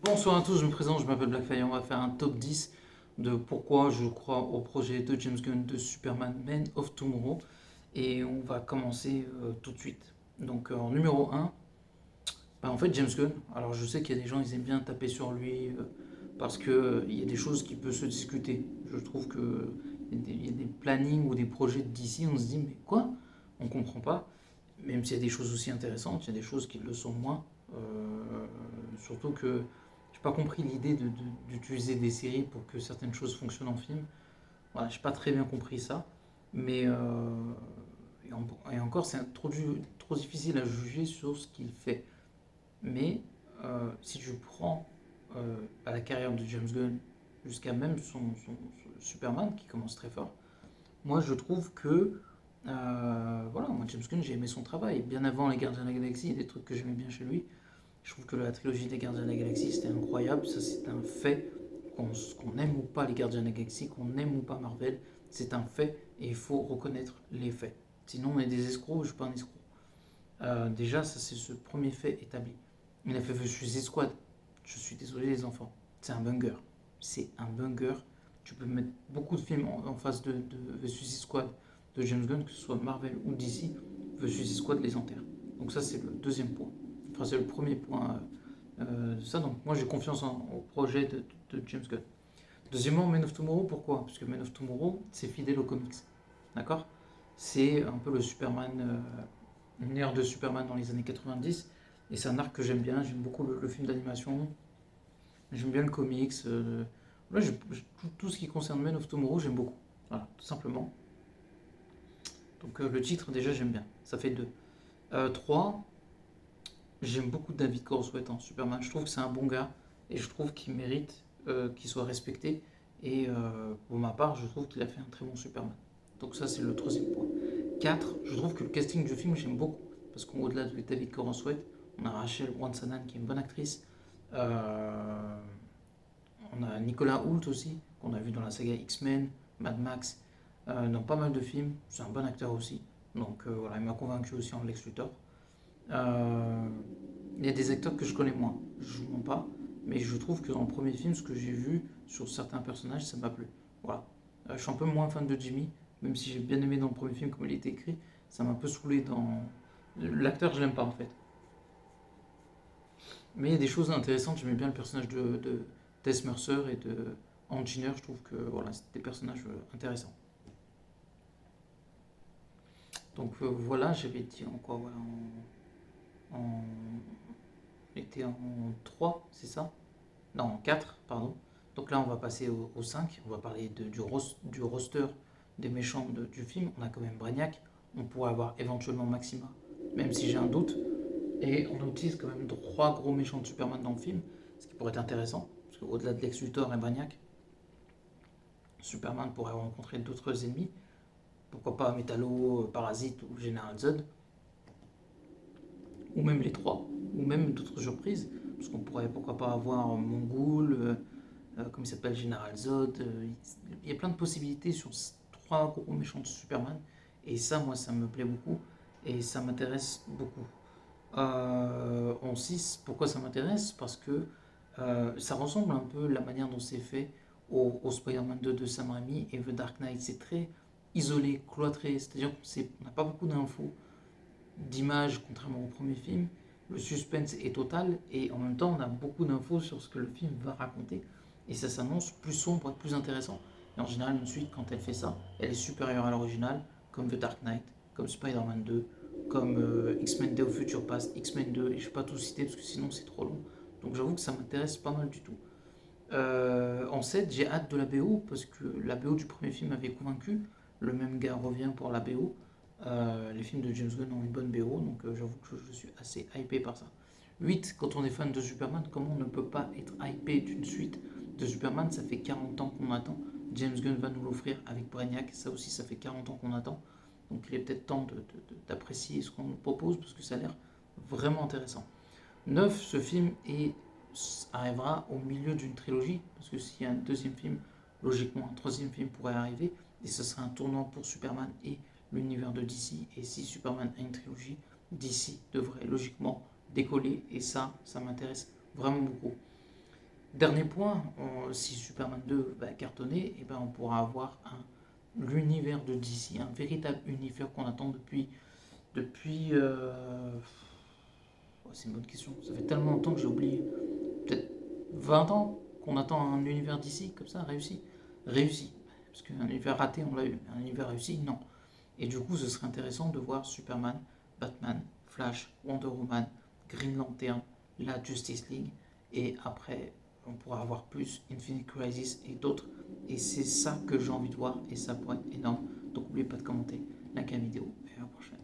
Bonsoir à tous, je me présente, je m'appelle Blackfire. On va faire un top 10 de pourquoi je crois au projet de James Gunn de Superman Man of Tomorrow. Et on va commencer tout de suite. Donc en numéro 1, en fait James Gunn, alors je sais qu'il y a des gens, ils aiment bien taper sur lui parce qu'il il y a des choses qui peuvent se discuter. Je trouve que il y a des plannings ou des projets de DC, on se dit mais quoi? On comprend pas. Même s'il y a des choses aussi intéressantes, il y a des choses qui le sont moins. Surtout que j'ai pas compris l'idée d'utiliser des séries pour que certaines choses fonctionnent en film. Voilà, j'ai pas très bien compris ça. Mais et encore, c'est trop difficile à juger sur ce qu'il fait. Mais si tu prends à la carrière de James Gunn jusqu'à même son Superman qui commence très fort, moi je trouve que voilà, moi James Gunn j'ai aimé son travail. Bien avant les Gardiens de la Galaxie, il y a des trucs que j'aimais bien chez lui. Je trouve que la trilogie des Gardiens de la Galaxie c'était incroyable, ça c'est un fait. Qu'on aime ou pas les Gardiens de la Galaxie, qu'on aime ou pas Marvel, c'est un fait et il faut reconnaître les faits. Sinon on est des escrocs, je suis pas un escroc. Déjà, ça c'est ce premier fait établi. Il a fait The Suicide Squad. Je suis désolé les enfants, c'est un banger. C'est un banger. Tu peux mettre beaucoup de films en face de The Suicide Squad de James Gunn, que ce soit Marvel ou DC, The Suicide Squad les enterre. Donc ça c'est le deuxième point. Enfin c'est le premier point de ça. Donc moi j'ai confiance au projet de James Gunn. Deuxièmement, Man of Tomorrow, pourquoi? Parce que Man of Tomorrow, c'est fidèle aux comics. D'accord? C'est un peu le Superman, une ère de Superman dans les années 90. Et c'est un arc que j'aime bien. J'aime beaucoup le film d'animation. J'aime bien le comics. Là, tout ce qui concerne Man of Tomorrow, j'aime beaucoup. Voilà, tout simplement. Donc le titre, déjà, j'aime bien. Ça fait deux. 3, j'aime beaucoup David Cornswet en Superman. Je trouve que c'est un bon gars. Et je trouve qu'il mérite qu'il soit respecté. Et pour ma part, je trouve qu'il a fait un très bon Superman. Donc ça, c'est le troisième point. 4, je trouve que le casting du film, j'aime beaucoup. Parce qu'au-delà de David Corenswet, on a Rachel Brosnahan qui est une bonne actrice. Euh, on a Nicolas Hoult aussi, qu'on a vu dans la saga X-Men, Mad Max, dans pas mal de films. C'est un bon acteur aussi. Donc voilà, il m'a convaincu aussi en Lex Luthor. Euh, il y a des acteurs que je connais moins, je ne mens pas, mais je trouve que dans le premier film, ce que j'ai vu sur certains personnages, ça m'a plu. Voilà. Je suis un peu moins fan de Jimmy, même si j'ai bien aimé dans le premier film comme il était écrit, ça m'a un peu saoulé dans. L'acteur, je l'aime pas en fait. Mais il y a des choses intéressantes, j'aimais bien le personnage de Tess Mercer et de Anginer, je trouve que voilà, c'est des personnages intéressants. Donc voilà, j'avais dit en quoi voilà, en, on était en 3, c'est ça? Non, en 4, pardon. Donc là, on va passer au 5. On va parler du roster des méchants du film. On a quand même Brainiac. On pourrait avoir éventuellement Maxima, même si j'ai un doute. Et on utilise quand même trois gros méchants de Superman dans le film, ce qui pourrait être intéressant. Parce qu'au-delà de Lex Luthor et Brainiac, Superman pourrait rencontrer d'autres ennemis. Pourquoi pas Metallo, Parasite ou Général Zod. Ou même les trois. Ou même d'autres surprises. Parce qu'on pourrait pourquoi pas avoir Mongul, comme il s'appelle, Général Zod. Il y a plein de possibilités sur trois gros méchants de Superman. Et ça, moi, ça me plaît beaucoup. Et ça m'intéresse beaucoup. En 6, pourquoi ça m'intéresse? Parce que ça ressemble un peu la manière dont c'est fait au Spider-Man 2 de Sam Raimi et The Dark Knight. C'est très isolé, cloîtré. C'est-à-dire qu'on n'a pas beaucoup d'infos, d'images, contrairement au premier film. Le suspense est total et en même temps, on a beaucoup d'infos sur ce que le film va raconter. Et ça s'annonce plus sombre et plus intéressant. Et en général, une suite, quand elle fait ça, elle est supérieure à l'original, comme The Dark Knight, comme Spider-Man 2, comme X-Men Day of Future Past, X-Men 2, et je ne vais pas tout citer parce que sinon c'est trop long. Donc j'avoue que ça m'intéresse pas mal du tout. En 7, j'ai hâte de la BO parce que la BO du premier film m'avait convaincu. Le même gars revient pour la BO. Les films de James Gunn ont une bonne BO, donc j'avoue que je suis assez hypé par ça. 8, quand on est fan de Superman, comment on ne peut pas être hypé d'une suite de Superman? Ça fait 40 ans qu'on attend. James Gunn va nous l'offrir avec Brainiac, ça aussi ça fait 40 ans qu'on attend. Donc il est peut-être temps d'apprécier ce qu'on nous propose parce que ça a l'air vraiment intéressant. 9, ce film arrivera au milieu d'une trilogie, parce que s'il y a un deuxième film, logiquement un troisième film pourrait arriver, et ce sera un tournant pour Superman et l'univers de DC, et si Superman a une trilogie, DC devrait logiquement décoller, et ça m'intéresse vraiment beaucoup. Dernier point, si Superman 2 va cartonner, eh ben on pourra avoir l'univers de DC, un véritable univers qu'on attend depuis. C'est une bonne question. Ça fait tellement longtemps que j'ai oublié. Peut-être 20 ans qu'on attend un univers d'ici comme ça, réussi. Réussi. Parce qu'un univers raté, on l'a eu. Un univers réussi, non. Et du coup, ce serait intéressant de voir Superman, Batman, Flash, Wonder Woman, Green Lantern, la Justice League. Et après, on pourra avoir plus Infinite Crisis et d'autres. Et c'est ça que j'ai envie de voir. Et ça pourrait être énorme. Donc n'oubliez pas de commenter, liker la vidéo. Et à la prochaine.